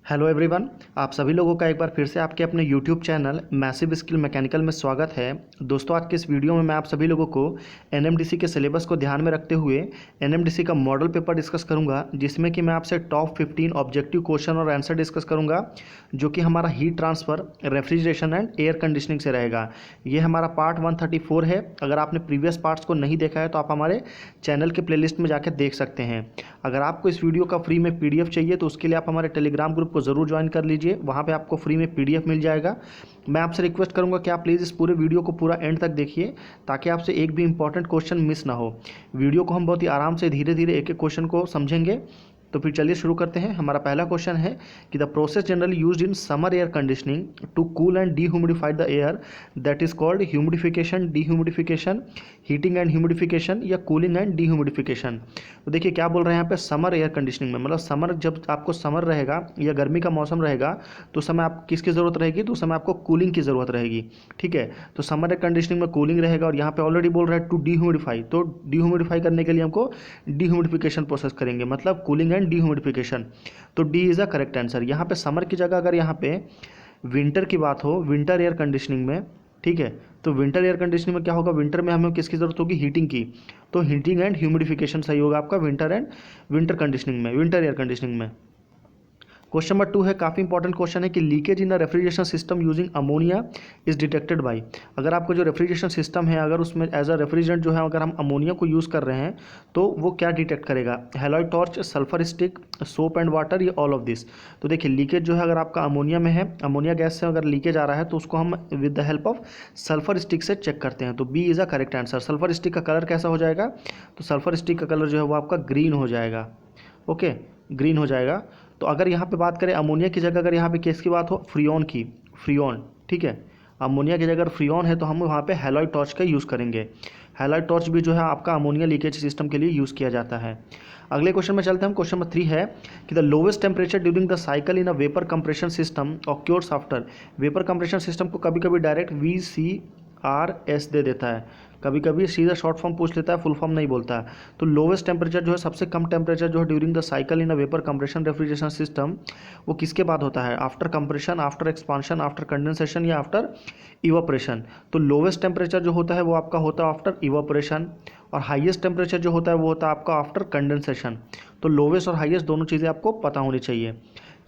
Hello everyone, आप सभी लोगों का एक बार फिर से आपके अपने YouTube channel massive skill mechanical में स्वागत है। दोस्तों, आज के इस वीडियो में मैं आप सभी लोगों को एनएमडीसी के सिलेबस को ध्यान में रखते हुए एनएमडीसी का मॉडल पेपर डिस्कस करूंगा, जिसमें कि मैं आपसे टॉप 15 ऑब्जेक्टिव क्वेश्चन और आंसर डिस्कस करूंगा, जो कि हमारा heat transfer, refrigeration and air conditioning से रहेगा। ये हमारा पार्ट 134 है। अगर आपने प्रीवियस पार्ट्स को नहीं देखा है तो आप हमारे चैनल के प्लेलिस्ट में जाकर देख सकते हैं। अगर आपको इस वीडियो का फ्री में PDF चाहिए तो उसके लिए आप हमारे टेलीग्राम ग्रुप को ज़रूर ज्वाइन कर लीजिए। वहाँ पे आपको फ्री में PDF मिल जाएगा। मैं आपसे रिक्वेस्ट करूँगा कि आप प्लीज़ इस पूरे वीडियो को पूरा एंड तक देखिए, ताकि आपसे एक भी इंपॉर्टेंट क्वेश्चन मिस ना हो। वीडियो को हम बहुत ही आराम से धीरे धीरे एक एक क्वेश्चन को समझेंगे। तो फिर चलिए शुरू करते हैं। हमारा पहला क्वेश्चन है कि the process generally used in summer air conditioning to cool and dehumidify the air, that is called humidification, dehumidification, heating and humidification या कूलिंग एंड डीह्यूमिडिफिकेशन। तो देखिए क्या बोल रहे हैं यहाँ पे, समर एयर कंडीशनिंग में, मतलब समर, जब आपको समर रहेगा या गर्मी का मौसम रहेगा तो उस समय आप किसकी ज़रूरत रहेगी, तो उस समय आपको कूलिंग की ज़रूरत रहेगी। ठीक है, तो समर एयर कंडीशनिंग में कूलिंग रहेगा, और यहाँ पे ऑलरेडी बोल रहा है टू डीह्यूमिडिफाई, तो डीह्यूमिडिफाई करने के लिए हमको डीह्यूमिडिफिकेशन प्रोसेस करेंगे, मतलब कूलिंग एंड डीह्यूमिडिफिकेशन। तो D is a correct answer. यहाँ पे समर की जगह अगर यहाँ पे विंटर की बात हो, विंटर एयर कंडीशनिंग में, ठीक है, तो विंटर एयर कंडीशनिंग में क्या होगा, विंटर में हमें किसकी ज़रूरत होगी, हीटिंग की। तो हीटिंग एंड ह्यूमिडिफिकेशन सही होगा आपका विंटर कंडीशनिंग में, विंटर एयर कंडीशनिंग में। क्वेश्चन नंबर 2 है, काफ़ी इंपॉर्टेंट क्वेश्चन है कि leakage in the refrigeration system using ammonia is detected by. अगर आपको जो रेफ्रिजरेशन सिस्टम है, अगर उसमें एज अ रेफ्रिजरेंट जो है अगर हम अमोनिया को यूज़ कर रहे हैं तो वो क्या डिटेक्ट करेगा, halide torch, sulphur stick, soap and water, ये ऑल ऑफ दिस। तो देखिए लीकेज जो है अगर आपका अमोनिया में है, अमोनिया गैस से अगर लीकेज आ रहा है तो उसको हम with the help of sulphur stick से चेक करते हैं। तो B is a correct answer. Sulphur stick का कलर कैसा हो जाएगा, तो सल्फर स्टिक का कलर जो है वो आपका ग्रीन हो जाएगा। ओके, ग्रीन हो जाएगा। तो अगर यहाँ पे बात करें अमोनिया की जगह, अगर यहाँ पे किसकी बात हो, फ्रियोन की, फ्रियोन, ठीक है, अमोनिया की जगह अगर फ्रियोन है तो हम वहाँ पे हैलॉइड टॉर्च का यूज़ करेंगे। हैलॉइड टॉर्च भी जो है आपका अमोनिया लीकेज सिस्टम के लिए यूज़ किया जाता है। अगले क्वेश्चन में चलते हैं हम। क्वेश्चन नंबर 3 है कि the lowest temperature during the cycle in a vapour compression system occurs after. Vapour compression system को कभी कभी डायरेक्ट VCRS दे देता है, कभी कभी सीधा शॉर्ट फॉर्म पूछ लेता है, फुल फॉर्म नहीं बोलता है। तो लोवेस्ट टेम्परेचर जो है, सबसे कम टेम्परेचर जो है during the cycle in a vapour compression refrigeration system, वो किसके बाद होता है, after compression, after expansion, after condensation या आफ्टर इवापोरेशन। तो लोवेस्ट टेम्परेचर जो होता है वो आपका होता है आफ्टर इवापोरेशन, और हाईएस्ट टेम्परेचर जो होता है वो होता है आपका आफ्टर कंडेंसेशन। तो लोवेस्ट और हाईएस्ट दोनों चीज़ें आपको पता होनी चाहिए।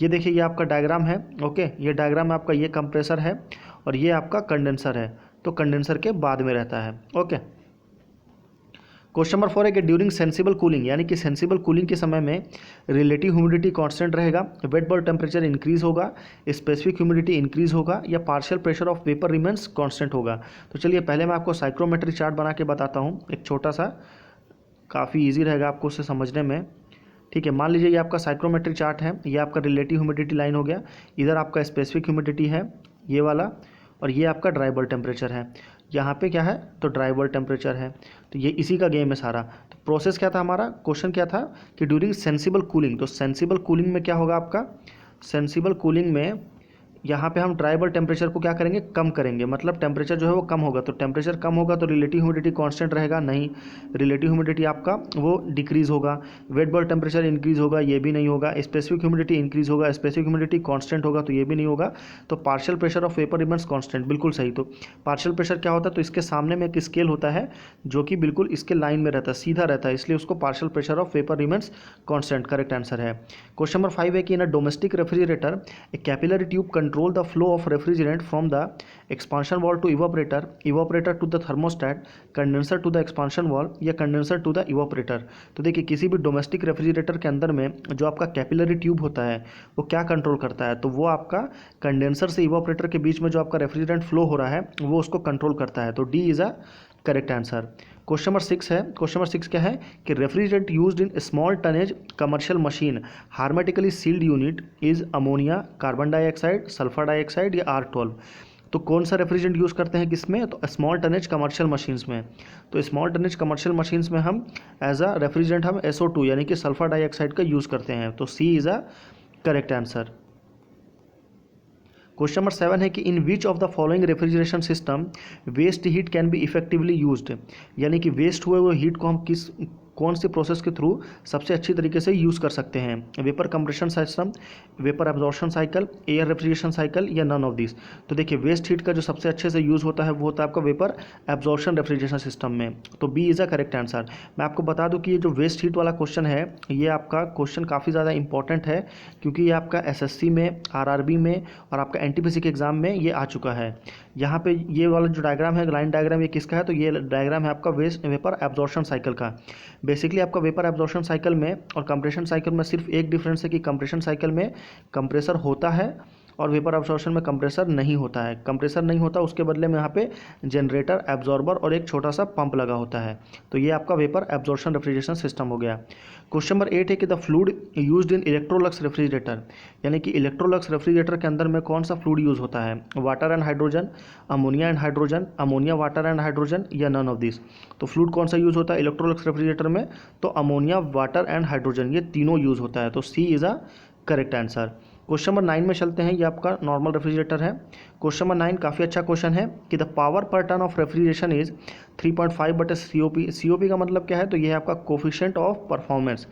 ये देखिए, ये आपका डायग्राम है। ओके, ये डायग्राम में आपका ये कंप्रेसर है और ये आपका कंडेंसर है, तो कंडेंसर के बाद में रहता है। ओके, क्वेश्चन नंबर 4 है कि ड्यूरिंग सेंसिबल कूलिंग, यानी कि सेंसिबल कूलिंग के समय में रिलेटिव ह्यूमिडिटी कांस्टेंट रहेगा, वेट बल्ब टेम्परेचर इंक्रीज होगा, स्पेसिफिक ह्यूमिडिटी इंक्रीज होगा, या partial pressure of vapour remains constant होगा। तो चलिए पहले मैं आपको साइक्रोमेट्रिक चार्ट बना के बताता हूँ, एक छोटा सा, काफ़ी ईजी रहेगा आपको उसे समझने में। ठीक है, मान लीजिए ये आपका साइक्रोमेट्रिक चार्ट है, ये आपका रिलेटिव ह्यूमिडिटी लाइन हो गया, इधर आपका स्पेसिफिक ह्यूमिडिटी है ये वाला, और ये आपका ड्राई बल्ब टेम्परेचर है। यहाँ पे क्या है, तो ड्राई बल्ब टेम्परेचर है। तो ये इसी का गेम है सारा। तो प्रोसेस क्या था हमारा, क्वेश्चन क्या था कि ड्यूरिंग सेंसिबल कूलिंग, तो सेंसिबल कूलिंग में क्या होगा आपका, सेंसिबल कूलिंग में यहाँ पे हम ड्राई बल्ब टेम्परेचर को क्या करेंगे, कम करेंगे, मतलब टेम्परेचर जो है वो कम होगा। तो टेम्परेचर कम होगा तो रिलेटिव ह्यूमिडिटी कांस्टेंट रहेगा, नहीं, रिलेटिव ह्यूमिडिटी आपका वो डिक्रीज होगा। वेट बल्ब टेम्परेचर इंक्रीज होगा, ये भी नहीं होगा। स्पेसिफिक ह्यूमिडिटी इंक्रीज होगा, स्पेसिफिक ह्यूमिडिटी कांस्टेंट होगा, तो ये भी नहीं होगा। तो partial pressure of vapour remains constant, बिल्कुल सही। तो पार्शियल प्रेशर क्या होता है, तो इसके सामने में एक स्केल होता है जो कि बिल्कुल इसके लाइन में रहता है, सीधा रहता है, इसलिए उसको partial pressure of vapour remains constant correct answer है। क्वेश्चन नंबर 5 है कि in a domestic refrigerator a capillary tube control the flow of refrigerant from the expansion valve to evaporator, evaporator to the thermostat, condenser to the expansion valve या condenser to the evaporator। तो देखिए किसी भी domestic refrigerator के अंदर में जो आपका कैपिलरी ट्यूब होता है वो क्या कंट्रोल करता है, तो वो आपका कंडेंसर से इवापोरेटर के बीच में जो आपका रेफ्रिजरेंट फ्लो हो रहा है वो उसको कंट्रोल करता है। तो D is a correct answer. Question number 6 है, क्वेश्चन नंबर 6 क्या है कि refrigerant used in small tonnage commercial machine hermetically sealed unit is ammonia, carbon dioxide, sulphur dioxide या R12। तो कौन सा रेफ्रिजरेंट यूज़ करते हैं किसमें, तो स्मॉल टनेज कमर्शियल मशीन्स में। तो स्मॉल टनेज कमर्शियल मशीन्स में हम एज अ रेफ्रिजरेंट हम SO2 यानी कि सल्फर डाइऑक्साइड का यूज़ करते हैं। तो C is a correct answer. Question number 7 है कि in which of the following refrigeration system waste heat can be effectively used, यानी कि वेस्ट हुए हुए हीट को हम कौन सी प्रोसेस के थ्रू सबसे अच्छी तरीके से यूज़ कर सकते हैं, vapour compression system, vapour absorption cycle, air refrigeration cycle या नन ऑफ दिस। तो देखिए वेस्ट हीट का जो सबसे अच्छे से यूज़ होता है वो होता है आपका वेपर एब्जॉर्प्शन रेफ्रिजरेशन सिस्टम में, तो B is a correct answer. मैं आपको बता दूं कि ये जो वेस्ट हीट वाला क्वेश्चन है ये आपका क्वेश्चन काफ़ी ज़्यादा इंपॉर्टेंट है, क्योंकि ये आपका एसएससी में, आरआरबी में और आपका एनटीपीसी के एग्जाम में ये आ चुका है। यहाँ पे ये वाला जो डायग्राम है, लाइन डायग्राम, ये किसका है, तो ये डायग्राम है आपका वेपर एब्जॉर्प्शन साइकिल का। बेसिकली आपका वेपर एब्जॉर्प्शन साइकिल में और कंप्रेशन साइकिल में सिर्फ एक डिफरेंस है कि कंप्रेशन साइकिल में कंप्रेसर होता है और वेपर एब्जॉर्प्शन में कंप्रेसर नहीं होता है। कंप्रेसर नहीं होता, उसके बदले में यहाँ पे जनरेटर, एब्जॉर्बर और एक छोटा सा पंप लगा होता है। तो ये आपका वेपर एब्जॉर्प्शन रेफ्रिजरेशन सिस्टम हो गया। क्वेश्चन नंबर 8 है कि the fluid used in Electrolux refrigerator, यानी कि इलेक्ट्रोलक्स रेफ्रिजरेटर के अंदर में कौन सा फ्लूइड यूज़ होता है, water and hydrogen, ammonia and hydrogen, ammonia water and hydrogen या नन ऑफ दिस। तो फ्लूइड कौन सा यूज़ होता है इलेक्ट्रोलक्स रेफ्रिजरेटर में, तो अमोनिया, वाटर एंड हाइड्रोजन, ये तीनों यूज़ होता है। तो C is a correct answer. Question number 9 में चलते हैं, ये आपका नॉर्मल रेफ्रिजरेटर है। क्वेश्चन नंबर 9 काफ़ी अच्छा क्वेश्चन है कि the power per ton of refrigeration is 3.5 बटे COP। COP का मतलब क्या है, तो ये है आपका कोफिशिएंट ऑफ परफॉर्मेंस,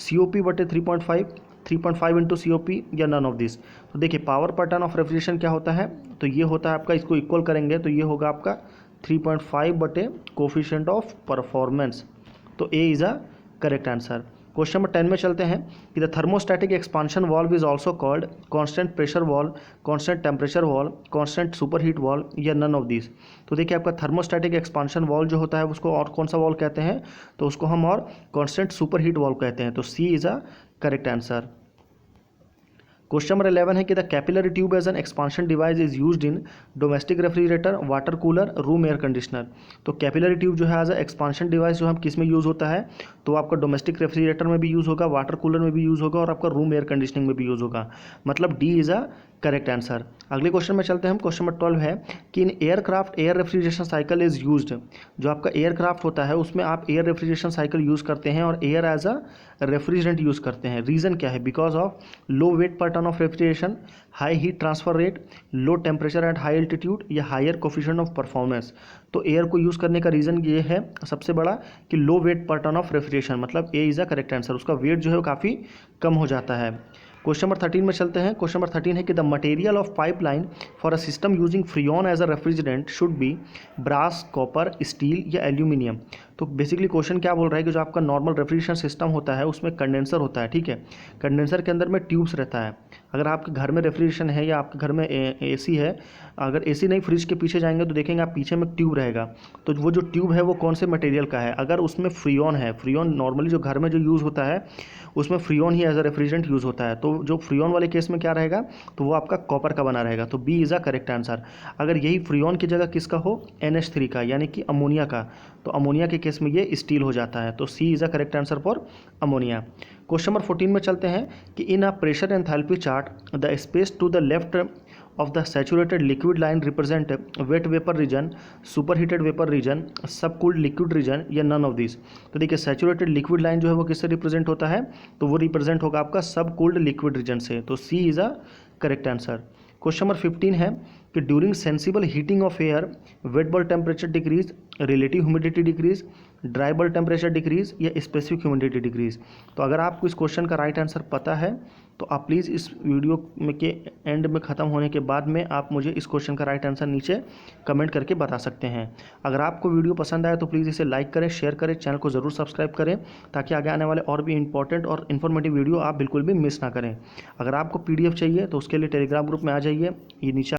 COP बटे 3.5 इंटू COP या नन ऑफ दिस। तो देखिए power per ton of refrigeration क्या होता है, तो ये होता है आपका, इसको इक्वल करेंगे तो ये होगा आपका 3.5 बटे कोफिशिएंट ऑफ परफॉर्मेंस। तो A is a correct answer. Question number 10 में चलते हैं कि the thermostatic expansion valve is also called constant pressure valve, constant temperature valve, constant superheat valve या नन ऑफ दिस। तो देखिए आपका थर्मोस्टैटिक एक्सपांशन वाल्व जो होता है उसको और कौन सा वाल्व कहते हैं, तो उसको हम और कांस्टेंट सुपर हीट वाल्व कहते हैं। तो C is a correct answer. Question number 11 है कि the capillary tube as an expansion device is used in domestic refrigerator, water cooler, room air conditioner. तो कैपिलरी ट्यूब जो है एज ए एक्सपांशन डिवाइस जो हम किस में यूज़ होता है, तो आपका डोमेस्टिक रेफ्रिजरेटर में भी यूज़ होगा, वाटर कूलर में भी यूज़ होगा और आपका रूम एयर कंडीशनिंग में भी यूज़ होगा। मतलब D is a correct answer. अगले क्वेश्चन में चलते हैं हम। क्वेश्चन नंबर 12 है कि in aircraft air refrigeration cycle is used. जो आपका एयरक्राफ्ट होता है उसमें आप एयर रेफ्रिजरेशन साइकिल यूज़ करते हैं और air as a refrigerant use करते हैं। रीज़न क्या है, because of low weight per ton of refrigeration, high heat transfer rate, low temperature at high altitude या हायर कोफिशिएंट ऑफ परफॉर्मेंस। तो air को यूज़ करने का रीज़न ये है सबसे बड़ा कि low weight per ton of refrigeration, मतलब A is a correct answer. उसका वेट जो है वो काफ़ी कम हो जाता है। क्वेश्चन नंबर 13 में चलते हैं। क्वेश्चन नंबर 13 है कि the material of pipeline for a system using freon as a refrigerant should be brass, copper, steel या एल्यूमिनियम। तो बेसिकली क्वेश्चन क्या बोल रहा है कि जो आपका नॉर्मल रेफ्रिजरेशन सिस्टम होता है उसमें कंडेंसर होता है, ठीक है। कंडेंसर के अंदर में ट्यूब्स रहता है। अगर आपके घर में रेफ्रिजरेशन है या आपके घर में एसी है, अगर एसी नहीं फ्रिज के पीछे जाएंगे तो देखेंगे आप पीछे में ट्यूब रहेगा। तो वो जो ट्यूब है वो कौन से मटेरियल का है, अगर उसमें फ्रीऑन है, फ्रीऑन नॉर्मली जो घर में जो यूज़ होता है उसमें फ्रीऑन ही एज अ रेफ्रिजरेंट यूज़ होता है, तो जो फ्रीऑन वाले केस में क्या रहेगा, तो वो आपका कॉपर का बना रहेगा। तो B is a correct answer. अगर यही फ्रीऑन की जगह किसका हो, NH3 का, यानी कि अमोनिया का, तो अमोनिया के केस में ये स्टील हो जाता है। तो C is a correct answer for ammonia. Question number 14 में चलते हैं कि in a pressure enthalpy chart the space to the left of the saturated liquid line represent wet vapor region, superheated vapor region, subcooled liquid region या none of these। तो देखिए saturated liquid line जो है वो किससे represent होता है, तो वो रिप्रेजेंट होगा आपका सबकूल्ड लिक्विड रीजन से। तो C is a correct answer. Question number 15 है कि during sensible heating of air wet bulb temperature decrease, relative humidity decrease, dry bulb temperature decrease या स्पेसिफिक ह्यूमिडिटी डिक्रीज। तो अगर आपको इस क्वेश्चन का राइट आंसर पता है तो आप प्लीज़ इस वीडियो में के एंड में ख़त्म होने के बाद में आप मुझे इस क्वेश्चन का राइट आंसर नीचे कमेंट करके बता सकते हैं। अगर आपको वीडियो पसंद आए तो प्लीज़ इसे लाइक करें, शेयर करें, चैनल को ज़रूर सब्सक्राइब करें ताकि आगे आने वाले और भी इंपॉर्टेंट और इन्फॉर्मेटिव वीडियो आप बिल्कुल भी मिस ना करें। अगर आपको PDF चाहिए तो उसके लिए टेलीग्राम ग्रुप में आ जाइए, ये नीचे